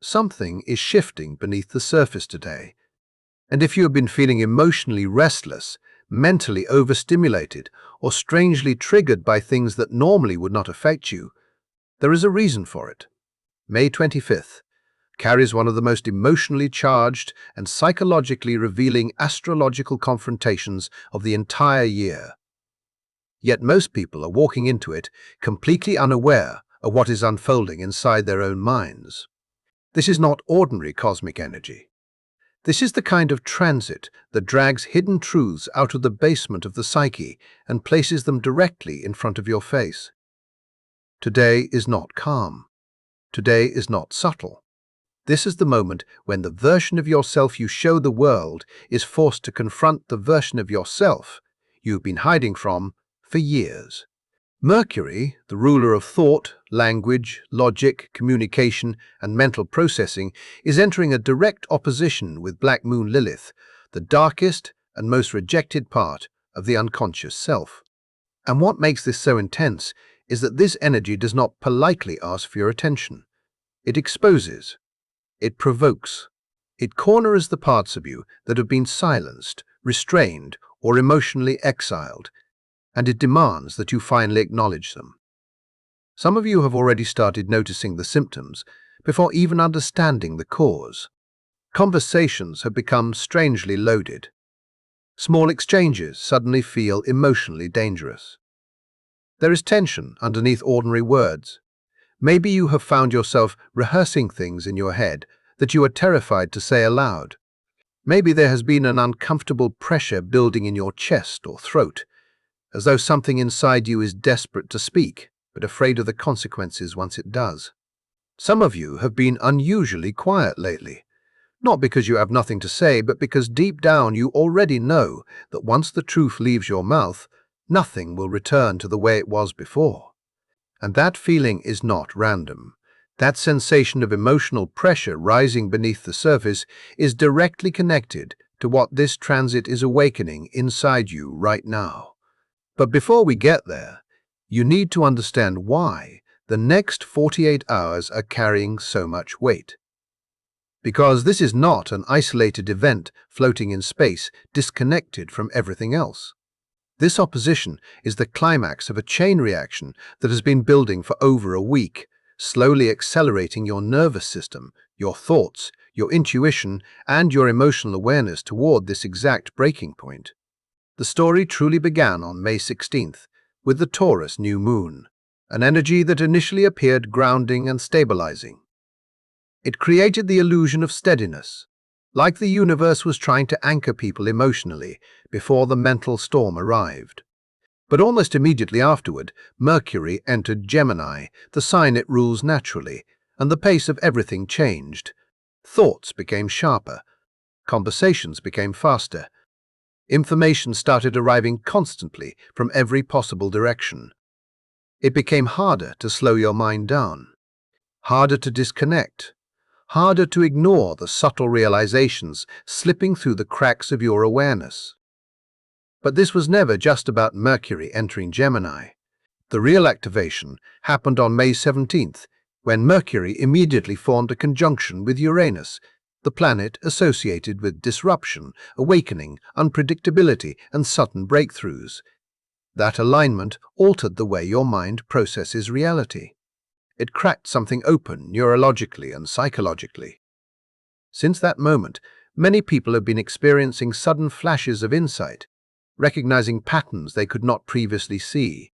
Something is shifting beneath the surface today. And if you have been feeling emotionally restless, mentally overstimulated, or strangely triggered by things that normally would not affect you, there is a reason for it. May 25th carries one of the most emotionally charged and psychologically revealing astrological confrontations of the entire year. Yet most people are walking into it completely unaware of what is unfolding inside their own minds. This is not ordinary cosmic energy. This is the kind of transit that drags hidden truths out of the basement of the psyche and places them directly in front of your face. Today is not calm. Today is not subtle. This is the moment when the version of yourself you show the world is forced to confront the version of yourself you've been hiding from for years. Mercury, the ruler of thought, language, logic, communication, and mental processing, is entering a direct opposition with Black Moon Lilith, the darkest and most rejected part of the unconscious self. And what makes this so intense is that this energy does not politely ask for your attention. It exposes. It provokes. It corners the parts of you that have been silenced, restrained, or emotionally exiled, and it demands that you finally acknowledge them. Some of you have already started noticing the symptoms before even understanding the cause. Conversations have become strangely loaded. Small exchanges suddenly feel emotionally dangerous. There is tension underneath ordinary words. Maybe you have found yourself rehearsing things in your head that you are terrified to say aloud. Maybe there has been an uncomfortable pressure building in your chest or throat, as though something inside you is desperate to speak, but afraid of the consequences once it does. Some of you have been unusually quiet lately, not because you have nothing to say, but because deep down you already know that once the truth leaves your mouth, nothing will return to the way it was before. And that feeling is not random. That sensation of emotional pressure rising beneath the surface is directly connected to what this transit is awakening inside you right now. But before we get there, you need to understand why the next 48 hours are carrying so much weight. Because this is not an isolated event floating in space, disconnected from everything else. This opposition is the climax of a chain reaction that has been building for over a week, slowly accelerating your nervous system, your thoughts, your intuition, and your emotional awareness toward this exact breaking point. The story truly began on May 16th with the Taurus new moon, an energy that initially appeared grounding and stabilizing. It created the illusion of steadiness, like the universe was trying to anchor people emotionally before the mental storm arrived. But almost immediately afterward, Mercury entered Gemini, the sign it rules naturally, and the pace of everything changed. Thoughts became sharper. Conversations became faster. Information started arriving constantly from every possible direction. It became harder to slow your mind down, harder to disconnect, harder to ignore the subtle realizations slipping through the cracks of your awareness. But this was never just about Mercury entering Gemini. The real activation happened on May 17th, when Mercury immediately formed a conjunction with Uranus, the planet associated with disruption, awakening, unpredictability, and sudden breakthroughs. That alignment altered the way your mind processes reality. It cracked something open neurologically and psychologically. Since that moment, many people have been experiencing sudden flashes of insight, recognizing patterns they could not previously see,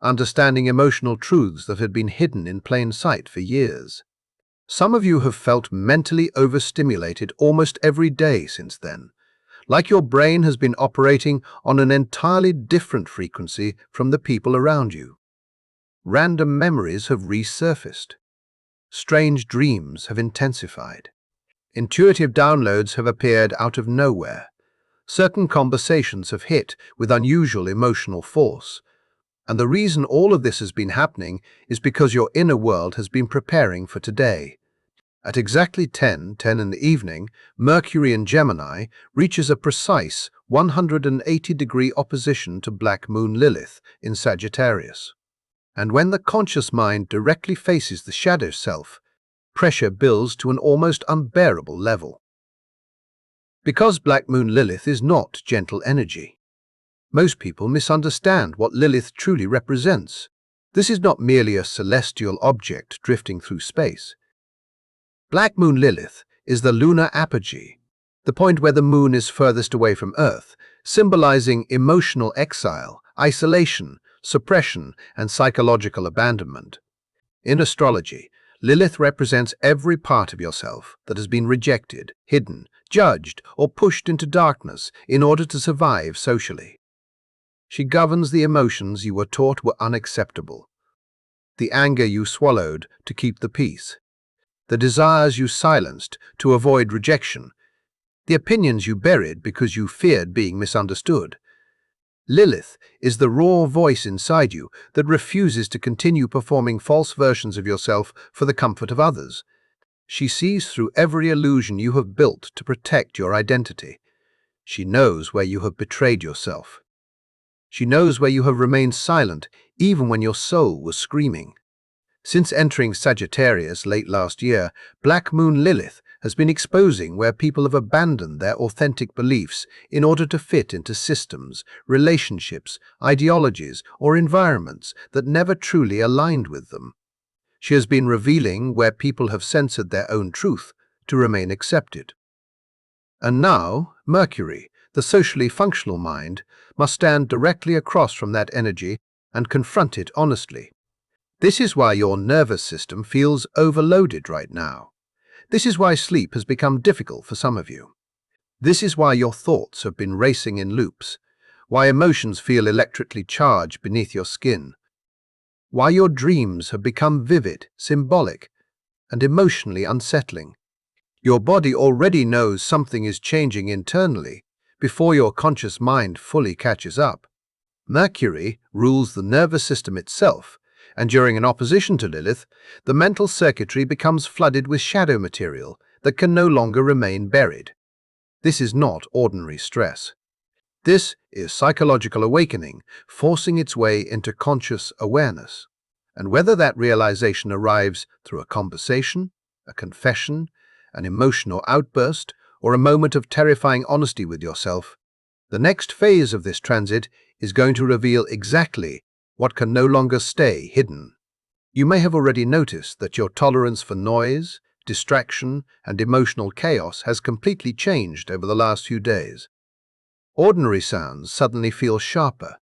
understanding emotional truths that had been hidden in plain sight for years. Some of you have felt mentally overstimulated almost every day since then, like your brain has been operating on an entirely different frequency from the people around you. Random memories have resurfaced. Strange dreams have intensified. Intuitive downloads have appeared out of nowhere. Certain conversations have hit with unusual emotional force. And the reason all of this has been happening is because your inner world has been preparing for today. At exactly 10:10 in the evening, Mercury in Gemini reaches a precise 180-degree opposition to Black Moon Lilith in Sagittarius. And when the conscious mind directly faces the shadow self, pressure builds to an almost unbearable level. Because Black Moon Lilith is not gentle energy, most people misunderstand what Lilith truly represents. This is not merely a celestial object drifting through space. Black Moon Lilith is the lunar apogee, the point where the moon is furthest away from Earth, symbolizing emotional exile, isolation, suppression, and psychological abandonment. In astrology, Lilith represents every part of yourself that has been rejected, hidden, judged, or pushed into darkness in order to survive socially. She governs the emotions you were taught were unacceptable, the anger you swallowed to keep the peace, the desires you silenced to avoid rejection, the opinions you buried because you feared being misunderstood. Lilith is the raw voice inside you that refuses to continue performing false versions of yourself for the comfort of others. She sees through every illusion you have built to protect your identity. She knows where you have betrayed yourself. She knows where you have remained silent even when your soul was screaming. Since entering Sagittarius late last year, Black Moon Lilith has been exposing where people have abandoned their authentic beliefs in order to fit into systems, relationships, ideologies, or environments that never truly aligned with them. She has been revealing where people have censored their own truth to remain accepted. And now, Mercury, the socially functional mind, must stand directly across from that energy and confront it honestly. This is why your nervous system feels overloaded right now. This is why sleep has become difficult for some of you. This is why your thoughts have been racing in loops, why emotions feel electrically charged beneath your skin, why your dreams have become vivid, symbolic, and emotionally unsettling. Your body already knows something is changing internally before your conscious mind fully catches up. Mercury rules the nervous system itself, and during an opposition to Lilith, the mental circuitry becomes flooded with shadow material that can no longer remain buried. This is not ordinary stress. This is psychological awakening, forcing its way into conscious awareness. And whether that realization arrives through a conversation, a confession, an emotional outburst, or a moment of terrifying honesty with yourself, the next phase of this transit is going to reveal exactly what can no longer stay hidden. You may have already noticed that your tolerance for noise, distraction, and emotional chaos has completely changed over the last few days. Ordinary sounds suddenly feel sharper.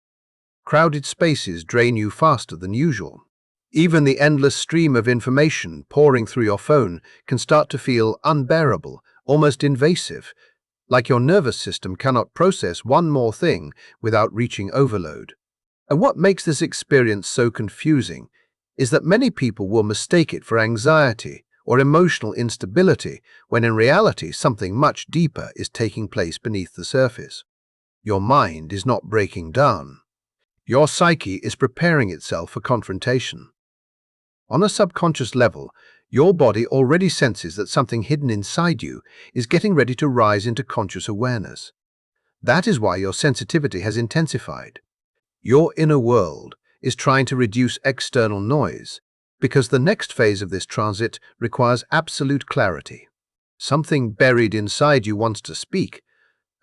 Crowded spaces drain you faster than usual. Even the endless stream of information pouring through your phone can start to feel unbearable, almost invasive, like your nervous system cannot process one more thing without reaching overload. And what makes this experience so confusing is that many people will mistake it for anxiety or emotional instability, when in reality something much deeper is taking place beneath the surface. Your mind is not breaking down. Your psyche is preparing itself for confrontation. On a subconscious level, your body already senses that something hidden inside you is getting ready to rise into conscious awareness. That is why your sensitivity has intensified. Your inner world is trying to reduce external noise, because the next phase of this transit requires absolute clarity. Something buried inside you wants to speak,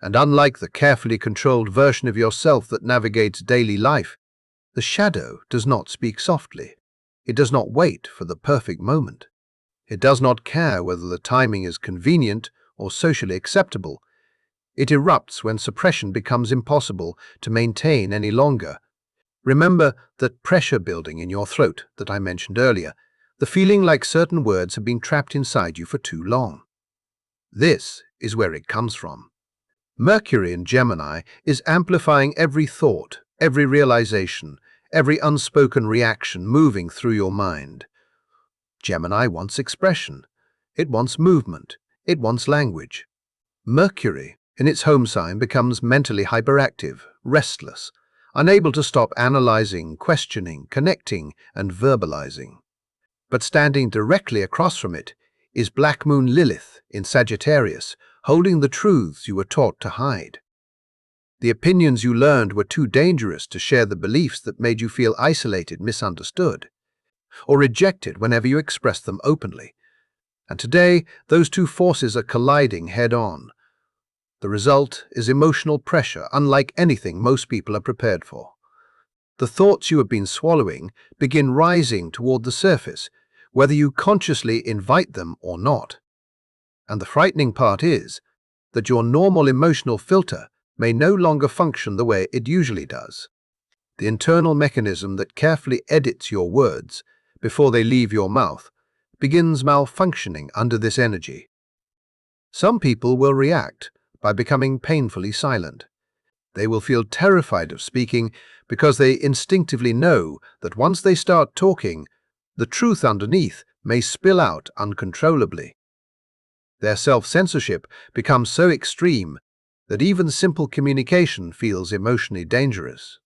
and unlike the carefully controlled version of yourself that navigates daily life, the shadow does not speak softly. It does not wait for the perfect moment. It does not care whether the timing is convenient or socially acceptable. It erupts when suppression becomes impossible to maintain any longer. Remember that pressure building in your throat that I mentioned earlier, the feeling like certain words have been trapped inside you for too long. This is where it comes from. Mercury in Gemini is amplifying every thought, every realization, every unspoken reaction moving through your mind. Gemini wants expression. It wants movement. It wants language. Mercury, in its home sign, becomes mentally hyperactive, restless, unable to stop analyzing, questioning, connecting, and verbalizing. But standing directly across from it is Black Moon Lilith in Sagittarius, holding the truths you were taught to hide. The opinions you learned were too dangerous to share, the beliefs that made you feel isolated, misunderstood, or rejected whenever you expressed them openly. And today, those two forces are colliding head-on. The result is emotional pressure unlike anything most people are prepared for. The thoughts you have been swallowing begin rising toward the surface, whether you consciously invite them or not. And the frightening part is that your normal emotional filter may no longer function the way it usually does. The internal mechanism that carefully edits your words before they leave your mouth begins malfunctioning under this energy. Some people will react by becoming painfully silent. They will feel terrified of speaking because they instinctively know that once they start talking, the truth underneath may spill out uncontrollably. Their self-censorship becomes so extreme that even simple communication feels emotionally dangerous.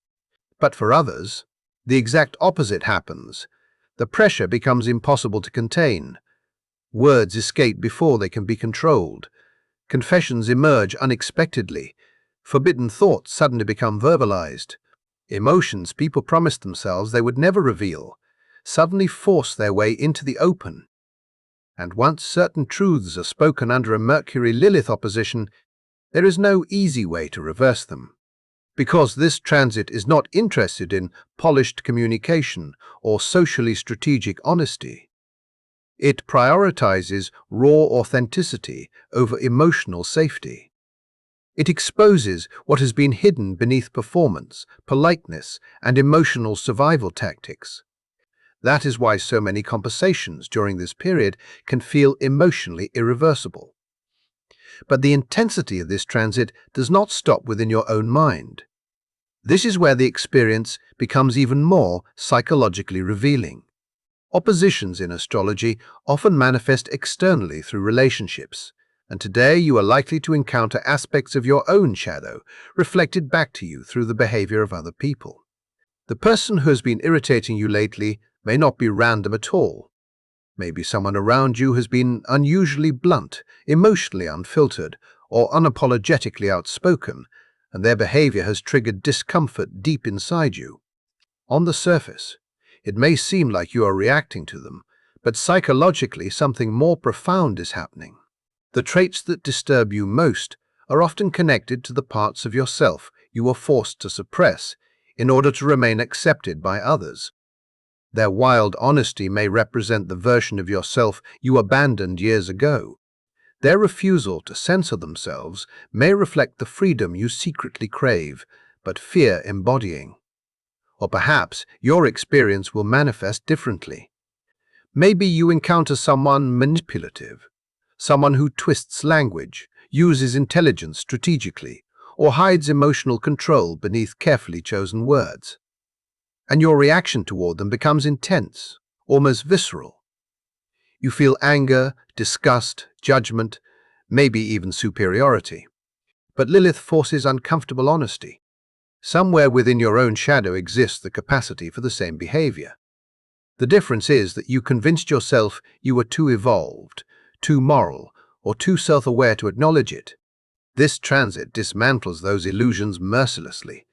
But for others, the exact opposite happens. The pressure becomes impossible to contain. Words escape before they can be controlled. Confessions emerge unexpectedly. Forbidden thoughts suddenly become verbalized. Emotions people promised themselves they would never reveal suddenly force their way into the open. And once certain truths are spoken under a Mercury-Lilith opposition, there is no easy way to reverse them. Because this transit is not interested in polished communication or socially strategic honesty. It prioritizes raw authenticity over emotional safety. It exposes what has been hidden beneath performance, politeness, and emotional survival tactics. That is why so many conversations during this period can feel emotionally irreversible. But the intensity of this transit does not stop within your own mind. This is where the experience becomes even more psychologically revealing. Oppositions in astrology often manifest externally through relationships, and today you are likely to encounter aspects of your own shadow reflected back to you through the behavior of other people. The person who has been irritating you lately may not be random at all. Maybe someone around you has been unusually blunt, emotionally unfiltered, or unapologetically outspoken, and their behavior has triggered discomfort deep inside you. On the surface, it may seem like you are reacting to them, but psychologically something more profound is happening. The traits that disturb you most are often connected to the parts of yourself you were forced to suppress in order to remain accepted by others. Their wild honesty may represent the version of yourself you abandoned years ago. Their refusal to censor themselves may reflect the freedom you secretly crave, but fear embodying. Or perhaps your experience will manifest differently. Maybe you encounter someone manipulative, someone who twists language, uses intelligence strategically, or hides emotional control beneath carefully chosen words. And your reaction toward them becomes intense, almost visceral. You feel anger, disgust, judgment, maybe even superiority. But Lilith forces uncomfortable honesty. Somewhere within your own shadow exists the capacity for the same behavior. The difference is that you convinced yourself you were too evolved, too moral, or too self-aware to acknowledge it. This transit dismantles those illusions mercilessly.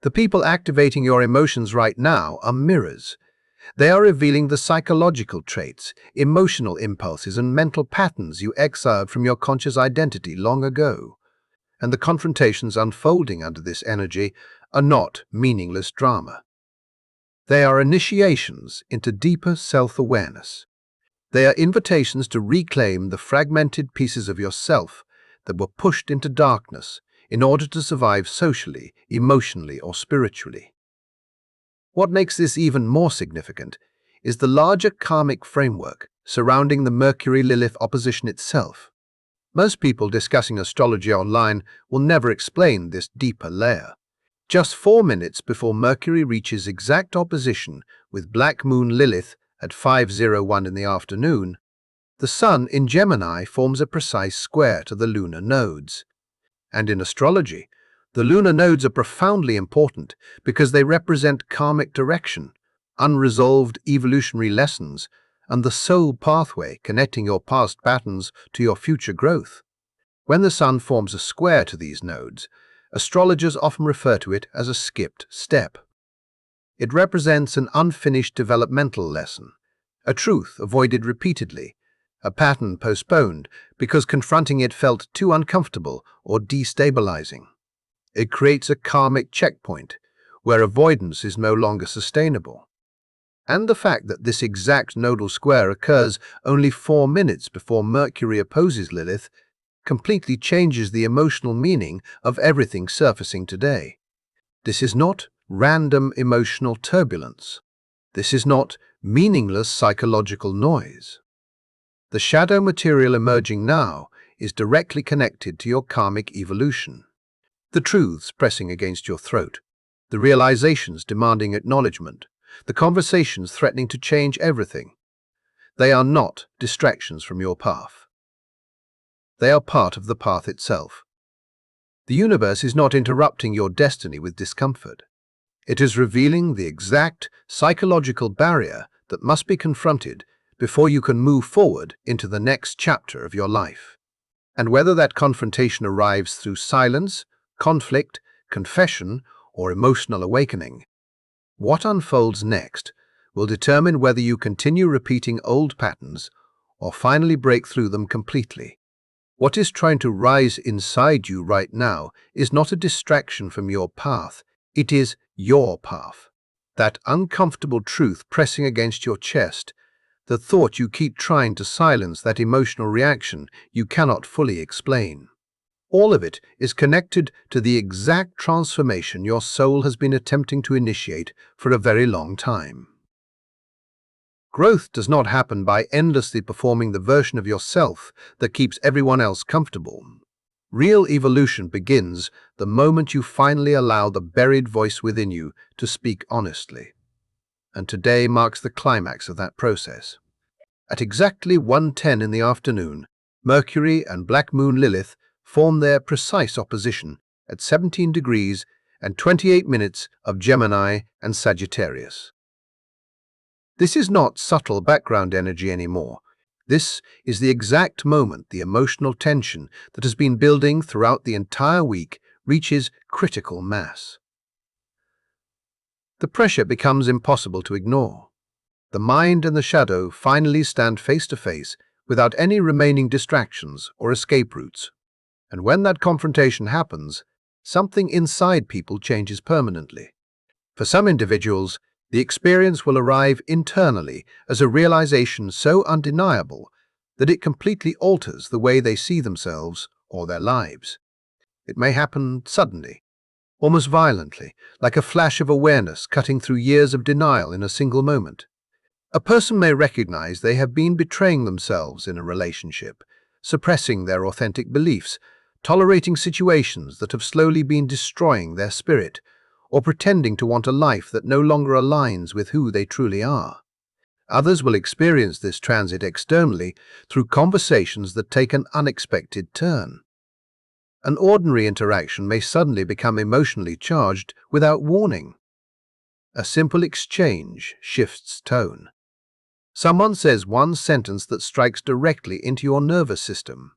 The people activating your emotions right now are mirrors. They are revealing the psychological traits, emotional impulses, and mental patterns you exiled from your conscious identity long ago. And the confrontations unfolding under this energy are not meaningless drama. They are initiations into deeper self-awareness. They are invitations to reclaim the fragmented pieces of yourself that were pushed into darkness in order to survive socially, emotionally, or spiritually. What makes this even more significant is the larger karmic framework surrounding the Mercury-Lilith opposition itself. Most people discussing astrology online will never explain this deeper layer. Just 4 minutes before Mercury reaches exact opposition with Black Moon Lilith at 5:01 in the afternoon, the Sun in Gemini forms a precise square to the lunar nodes. And in astrology, the lunar nodes are profoundly important because they represent karmic direction, unresolved evolutionary lessons, and the soul pathway connecting your past patterns to your future growth. When the Sun forms a square to these nodes, astrologers often refer to it as a skipped step. It represents an unfinished developmental lesson, a truth avoided repeatedly, a pattern postponed because confronting it felt too uncomfortable or destabilizing. It creates a karmic checkpoint where avoidance is no longer sustainable. And the fact that this exact nodal square occurs only 4 minutes before Mercury opposes Lilith completely changes the emotional meaning of everything surfacing today. This is not random emotional turbulence. This is not meaningless psychological noise. The shadow material emerging now is directly connected to your karmic evolution. The truths pressing against your throat, the realizations demanding acknowledgement, the conversations threatening to change everything. They are not distractions from your path. They are part of the path itself. The universe is not interrupting your destiny with discomfort. It is revealing the exact psychological barrier that must be confronted before you can move forward into the next chapter of your life. And whether that confrontation arrives through silence, conflict, confession, or emotional awakening, what unfolds next will determine whether you continue repeating old patterns or finally break through them completely. What is trying to rise inside you right now is not a distraction from your path, it is your path. That uncomfortable truth pressing against your chest, the thought you keep trying to silence, that emotional reaction you cannot fully explain. All of it is connected to the exact transformation your soul has been attempting to initiate for a very long time. Growth does not happen by endlessly performing the version of yourself that keeps everyone else comfortable. Real evolution begins the moment you finally allow the buried voice within you to speak honestly. And today marks the climax of that process. At exactly 1:10 in the afternoon, Mercury and Black Moon Lilith form their precise opposition at 17 degrees and 28 minutes of Gemini and Sagittarius. This is not subtle background energy anymore. This is the exact moment the emotional tension that has been building throughout the entire week reaches critical mass. The pressure becomes impossible to ignore. The mind and the shadow finally stand face to face without any remaining distractions or escape routes. And when that confrontation happens, something inside people changes permanently. For some individuals, the experience will arrive internally as a realization so undeniable that it completely alters the way they see themselves or their lives. It may happen suddenly, almost violently, like a flash of awareness cutting through years of denial in a single moment. A person may recognize they have been betraying themselves in a relationship, suppressing their authentic beliefs, tolerating situations that have slowly been destroying their spirit, or pretending to want a life that no longer aligns with who they truly are. Others will experience this transit externally through conversations that take an unexpected turn. An ordinary interaction may suddenly become emotionally charged without warning. A simple exchange shifts tone. Someone says one sentence that strikes directly into your nervous system.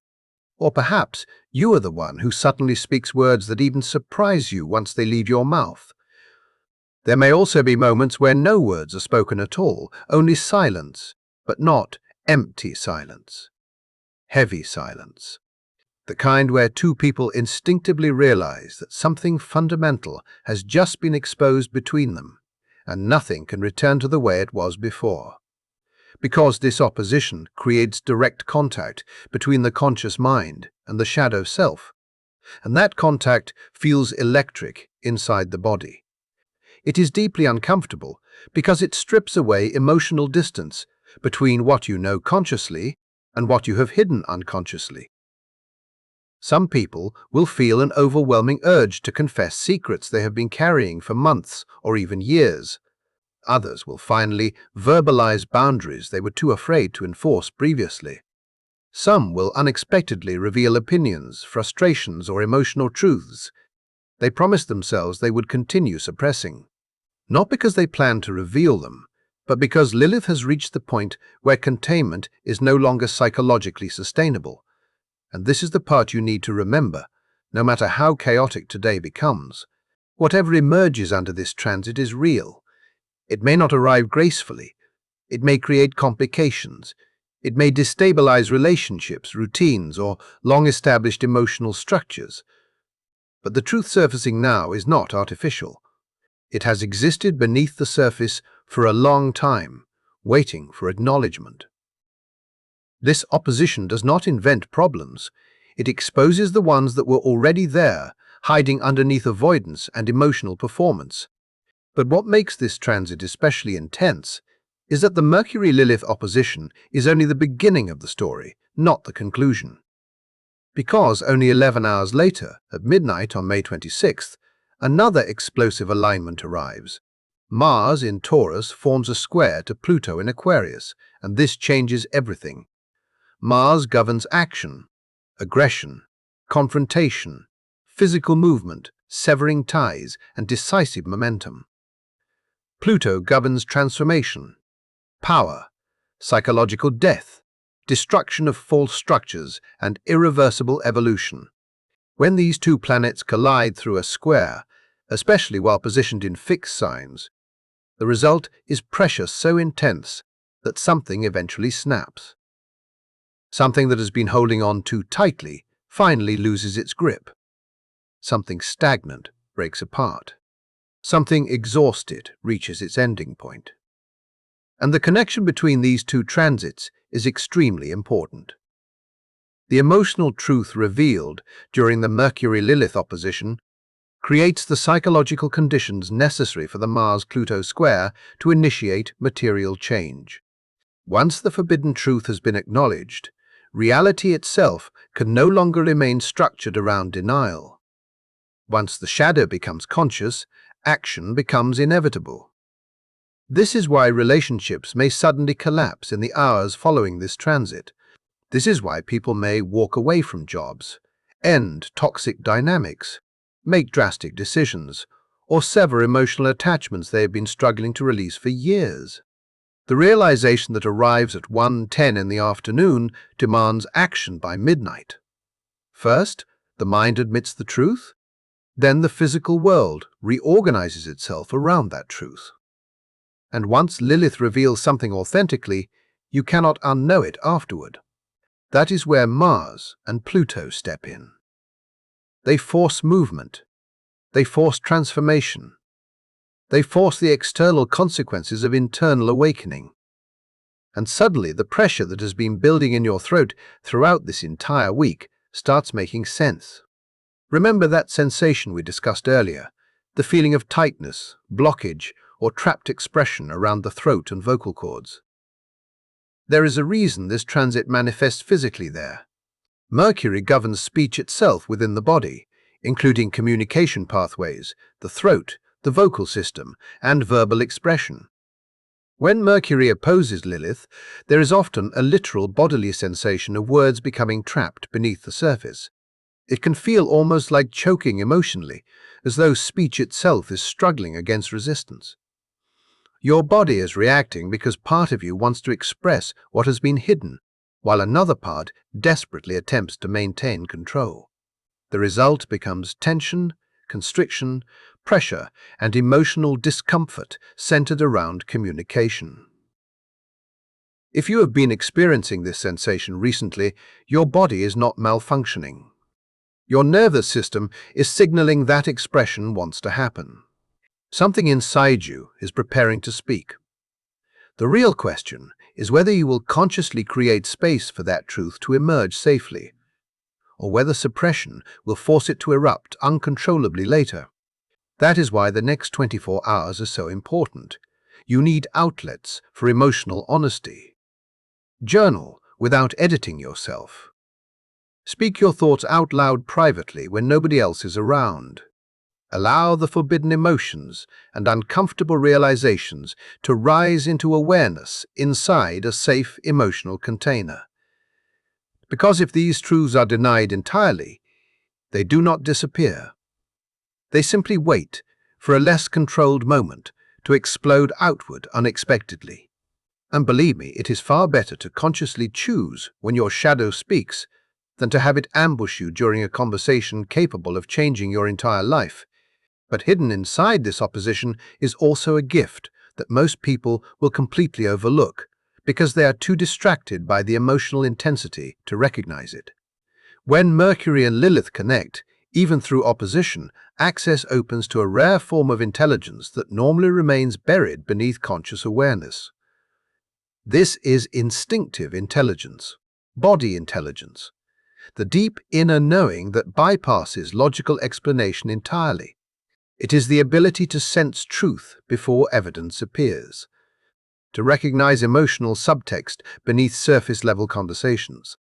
Or perhaps you are the one who suddenly speaks words that even surprise you once they leave your mouth. There may also be moments where no words are spoken at all, only silence, but not empty silence. Heavy silence. The kind where two people instinctively realize that something fundamental has just been exposed between them, and nothing can return to the way it was before. Because this opposition creates direct contact between the conscious mind and the shadow self, and that contact feels electric inside the body. It is deeply uncomfortable because it strips away emotional distance between what you know consciously and what you have hidden unconsciously. Some people will feel an overwhelming urge to confess secrets they have been carrying for months or even years. Others will finally verbalize boundaries they were too afraid to enforce previously. Some will unexpectedly reveal opinions, frustrations, or emotional truths they promised themselves they would continue suppressing. Not because they plan to reveal them, but because Lilith has reached the point where containment is no longer psychologically sustainable. And this is the part you need to remember, no matter how chaotic today becomes. Whatever emerges under this transit is real. It may not arrive gracefully. It may create complications. It may destabilize relationships, routines, or long-established emotional structures. But the truth surfacing now is not artificial. It has existed beneath the surface for a long time, waiting for acknowledgement. This opposition does not invent problems. It exposes the ones that were already there, hiding underneath avoidance and emotional performance. But what makes this transit especially intense is that the Mercury-Lilith opposition is only the beginning of the story, not the conclusion. Because only 11 hours later, at midnight on May 26th, another explosive alignment arrives. Mars in Taurus forms a square to Pluto in Aquarius, and this changes everything. Mars governs action, aggression, confrontation, physical movement, severing ties, and decisive momentum. Pluto governs transformation, power, psychological death, destruction of false structures, and irreversible evolution. When these two planets collide through a square, especially while positioned in fixed signs, the result is pressure so intense that something eventually snaps. Something that has been holding on too tightly finally loses its grip. Something stagnant breaks apart. Something exhausted reaches its ending point. And the connection between these two transits is extremely important. The emotional truth revealed during the Mercury-Lilith opposition creates the psychological conditions necessary for the Mars-Pluto square to initiate material change. Once the forbidden truth has been acknowledged, reality itself can no longer remain structured around denial. Once the shadow becomes conscious, action becomes inevitable. This is why relationships may suddenly collapse in the hours following this transit. This is why people may walk away from jobs, end toxic dynamics, make drastic decisions, or sever emotional attachments they have been struggling to release for years. The realization that arrives at 1:10 in the afternoon demands action by midnight. First, the mind admits the truth. Then the physical world reorganizes itself around that truth. And once Lilith reveals something authentically, you cannot unknow it afterward. That is where Mars and Pluto step in. They force movement. They force transformation. They force the external consequences of internal awakening. And suddenly the pressure that has been building in your throat throughout this entire week starts making sense. Remember that sensation we discussed earlier, the feeling of tightness, blockage, or trapped expression around the throat and vocal cords. There is a reason this transit manifests physically there. Mercury governs speech itself within the body, including communication pathways, the throat, the vocal system, and verbal expression. When Mercury opposes Lilith, there is often a literal bodily sensation of words becoming trapped beneath the surface. It can feel almost like choking emotionally, as though speech itself is struggling against resistance. Your body is reacting because part of you wants to express what has been hidden, while another part desperately attempts to maintain control. The result becomes tension, constriction, pressure, and emotional discomfort centered around communication. If you have been experiencing this sensation recently, your body is not malfunctioning. Your nervous system is signaling that expression wants to happen. Something inside you is preparing to speak. The real question is whether you will consciously create space for that truth to emerge safely, or whether suppression will force it to erupt uncontrollably later. That is why the next 24 hours are so important. You need outlets for emotional honesty. Journal without editing yourself. Speak your thoughts out loud privately when nobody else is around. Allow the forbidden emotions and uncomfortable realizations to rise into awareness inside a safe emotional container. Because if these truths are denied entirely, they do not disappear. They simply wait for a less controlled moment to explode outward unexpectedly. And believe me, it is far better to consciously choose when your shadow speaks than to have it ambush you during a conversation capable of changing your entire life. But hidden inside this opposition is also a gift that most people will completely overlook, because they are too distracted by the emotional intensity to recognize it. When Mercury and Lilith connect, even through opposition, access opens to a rare form of intelligence that normally remains buried beneath conscious awareness. This is instinctive intelligence, body intelligence, the deep inner knowing that bypasses logical explanation entirely. It is the ability to sense truth before evidence appears, to recognize emotional subtext beneath surface-level conversations,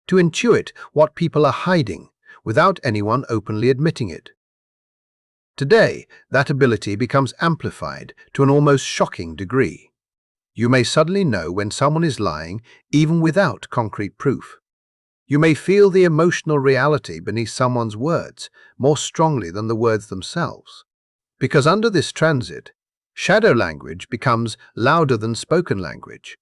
to intuit what people are hiding without anyone openly admitting it. Today, that ability becomes amplified to an almost shocking degree. You may suddenly know when someone is lying, even without concrete proof. You may feel the emotional reality beneath someone's words more strongly than the words themselves. Because under this transit, shadow language becomes louder than spoken language.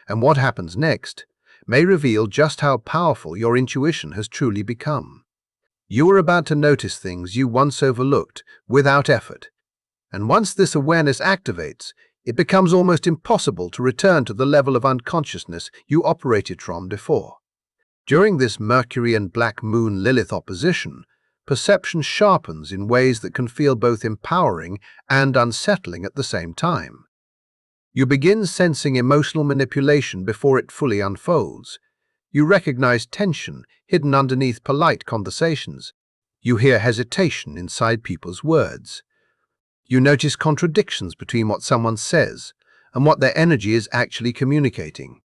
And what happens next may reveal just how powerful your intuition has truly become. You are about to notice things you once overlooked without effort. And once this awareness activates, it becomes almost impossible to return to the level of unconsciousness you operated from before. During this Mercury and Black Moon Lilith opposition, perception sharpens in ways that can feel both empowering and unsettling at the same time. You begin sensing emotional manipulation before it fully unfolds. You recognize tension hidden underneath polite conversations. You hear hesitation inside people's words. You notice contradictions between what someone says and what their energy is actually communicating.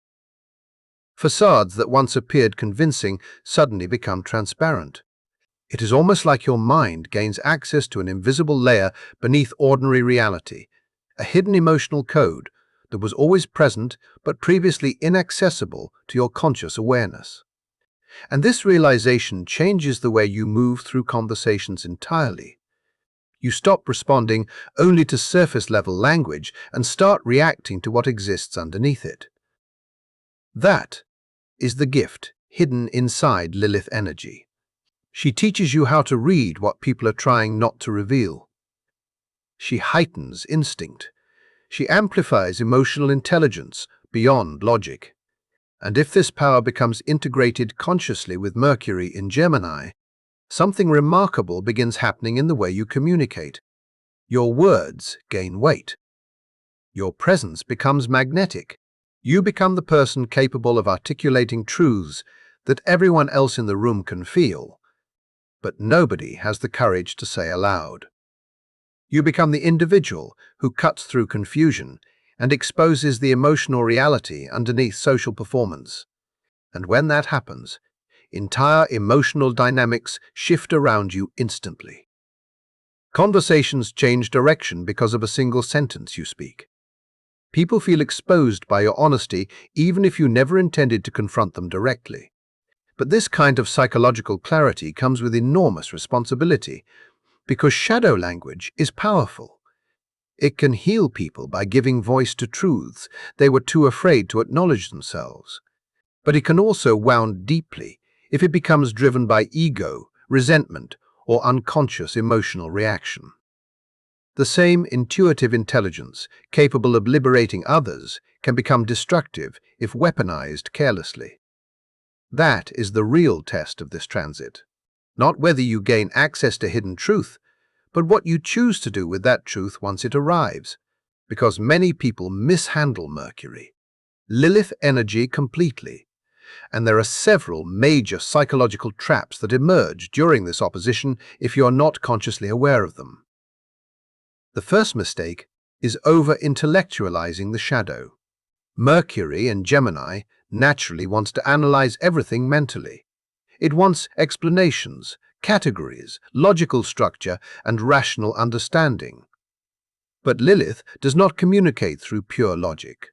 Facades that once appeared convincing suddenly become transparent. It is almost like your mind gains access to an invisible layer beneath ordinary reality, a hidden emotional code that was always present but previously inaccessible to your conscious awareness. And this realization changes the way you move through conversations entirely. You stop responding only to surface-level language and start reacting to what exists underneath it. That is the gift hidden inside Lilith energy. She teaches you how to read what people are trying not to reveal. She heightens instinct. She amplifies emotional intelligence beyond logic. And if this power becomes integrated consciously with Mercury in Gemini, something remarkable begins happening in the way you communicate. Your words gain weight. Your presence becomes magnetic. You become the person capable of articulating truths that everyone else in the room can feel, but nobody has the courage to say aloud. You become the individual who cuts through confusion and exposes the emotional reality underneath social performance. And when that happens, entire emotional dynamics shift around you instantly. Conversations change direction because of a single sentence you speak. People feel exposed by your honesty even if you never intended to confront them directly. But this kind of psychological clarity comes with enormous responsibility, because shadow language is powerful. It can heal people by giving voice to truths they were too afraid to acknowledge themselves. But it can also wound deeply if it becomes driven by ego, resentment, or unconscious emotional reaction. The same intuitive intelligence, capable of liberating others, can become destructive if weaponized carelessly. That is the real test of this transit. Not whether you gain access to hidden truth, but what you choose to do with that truth once it arrives. Because many people mishandle Mercury, Lilith energy completely. And there are several major psychological traps that emerge during this opposition if you are not consciously aware of them. The first mistake is over-intellectualizing the shadow. Mercury in Gemini naturally wants to analyze everything mentally. It wants explanations, categories, logical structure, and rational understanding. But Lilith does not communicate through pure logic.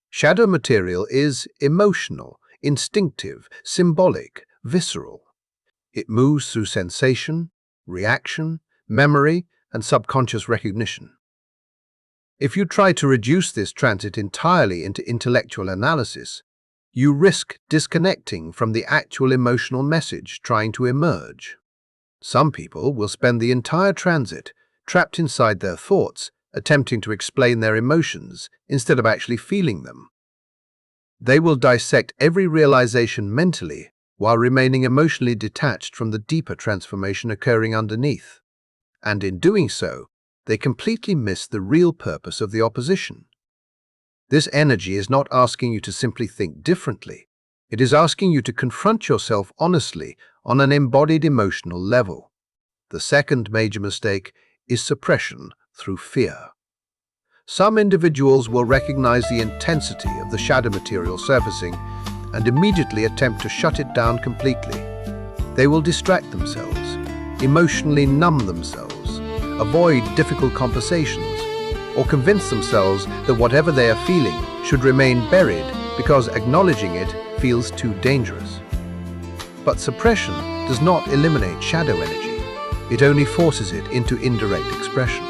Shadow material is emotional, instinctive, symbolic, visceral. It moves through sensation, reaction, memory, and subconscious recognition. If you try to reduce this transit entirely into intellectual analysis, you risk disconnecting from the actual emotional message trying to emerge. Some people will spend the entire transit trapped inside their thoughts, attempting to explain their emotions instead of actually feeling them. They will dissect every realization mentally while remaining emotionally detached from the deeper transformation occurring underneath. And in doing so, they completely miss the real purpose of the opposition. This energy is not asking you to simply think differently. It is asking you to confront yourself honestly on an embodied emotional level. The second major mistake is suppression through fear. Some individuals will recognize the intensity of the shadow material surfacing and immediately attempt to shut it down completely. They will distract themselves, emotionally numb themselves, avoid difficult conversations, or convince themselves that whatever they are feeling should remain buried because acknowledging it feels too dangerous. But suppression does not eliminate shadow energy. It only forces it into indirect expression.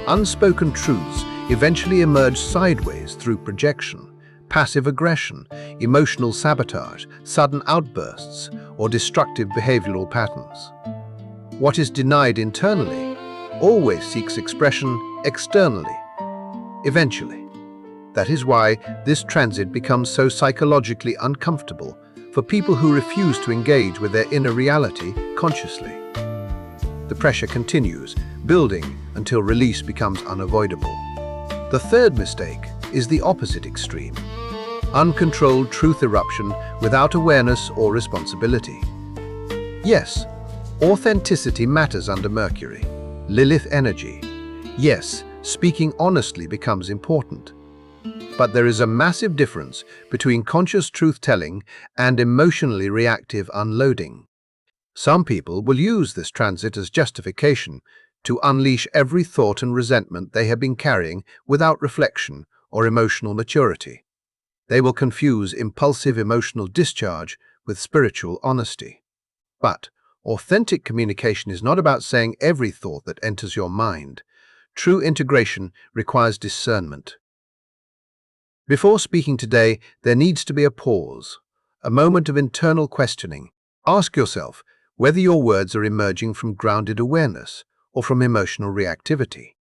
Unspoken truths eventually emerge sideways through projection, passive aggression, emotional sabotage, sudden outbursts, or destructive behavioral patterns. What is denied internally always seeks expression externally, eventually. That is why this transit becomes so psychologically uncomfortable for people who refuse to engage with their inner reality consciously. The pressure continues, building until release becomes unavoidable. The third mistake is the opposite extreme: uncontrolled truth eruption without awareness or responsibility. Yes, authenticity matters under Mercury, Lilith energy. Yes, speaking honestly becomes important. But there is a massive difference between conscious truth-telling and emotionally reactive unloading. Some people will use this transit as justification to unleash every thought and resentment they have been carrying without reflection or emotional maturity. They will confuse impulsive emotional discharge with spiritual honesty. But authentic communication is not about saying every thought that enters your mind. True integration requires discernment. Before speaking today, there needs to be a pause, a moment of internal questioning. Ask yourself whether your words are emerging from grounded awareness or from emotional reactivity.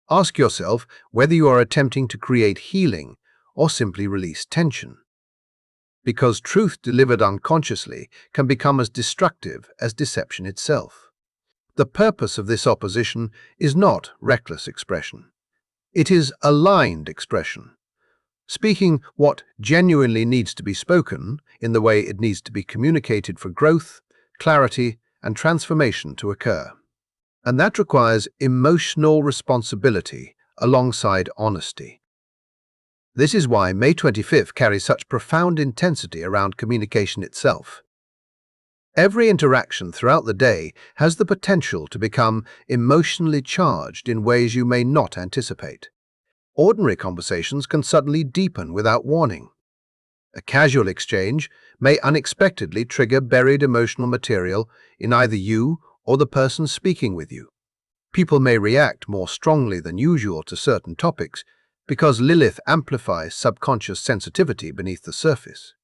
Ask yourself whether you are attempting to create healing or simply release tension. Because truth delivered unconsciously can become as destructive as deception itself. The purpose of this opposition is not reckless expression. It is aligned expression. Speaking what genuinely needs to be spoken in the way it needs to be communicated for growth, clarity, and transformation to occur. And that requires emotional responsibility alongside honesty. This is why May 25th carries such profound intensity around communication itself. Every interaction throughout the day has the potential to become emotionally charged in ways you may not anticipate. Ordinary conversations can suddenly deepen without warning. A casual exchange may unexpectedly trigger buried emotional material in either you or the person speaking with you. People may react more strongly than usual to certain topics because Lilith amplifies subconscious sensitivity beneath the surface.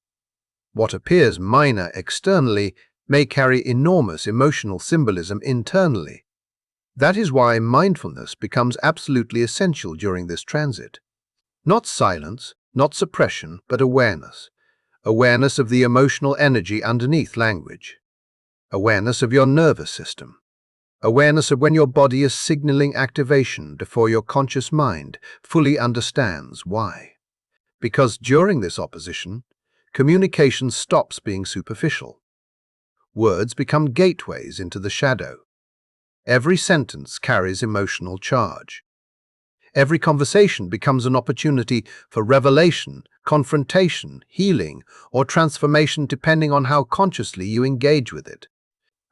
What appears minor externally may carry enormous emotional symbolism internally. That is why mindfulness becomes absolutely essential during this transit. Not silence, not suppression, but awareness. Awareness of the emotional energy underneath language. Awareness of your nervous system. Awareness of when your body is signaling activation before your conscious mind fully understands why. Because during this opposition, communication stops being superficial. Words become gateways into the shadow. Every sentence carries emotional charge. Every conversation becomes an opportunity for revelation, confrontation, healing, or transformation depending on how consciously you engage with it.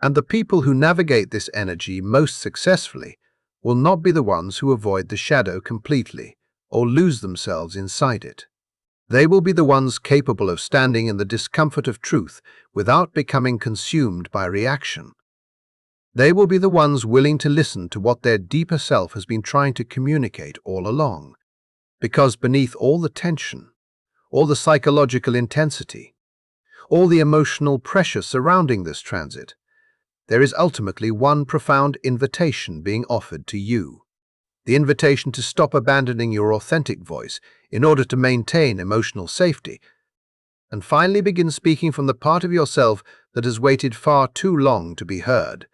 And the people who navigate this energy most successfully will not be the ones who avoid the shadow completely or lose themselves inside it. They will be the ones capable of standing in the discomfort of truth without becoming consumed by reaction. They will be the ones willing to listen to what their deeper self has been trying to communicate all along. Because beneath all the tension, all the psychological intensity, all the emotional pressure surrounding this transit, there is ultimately one profound invitation being offered to you. the invitation to stop abandoning your authentic voice in order to maintain emotional safety, and finally begin speaking from the part of yourself that has waited far too long to be heard.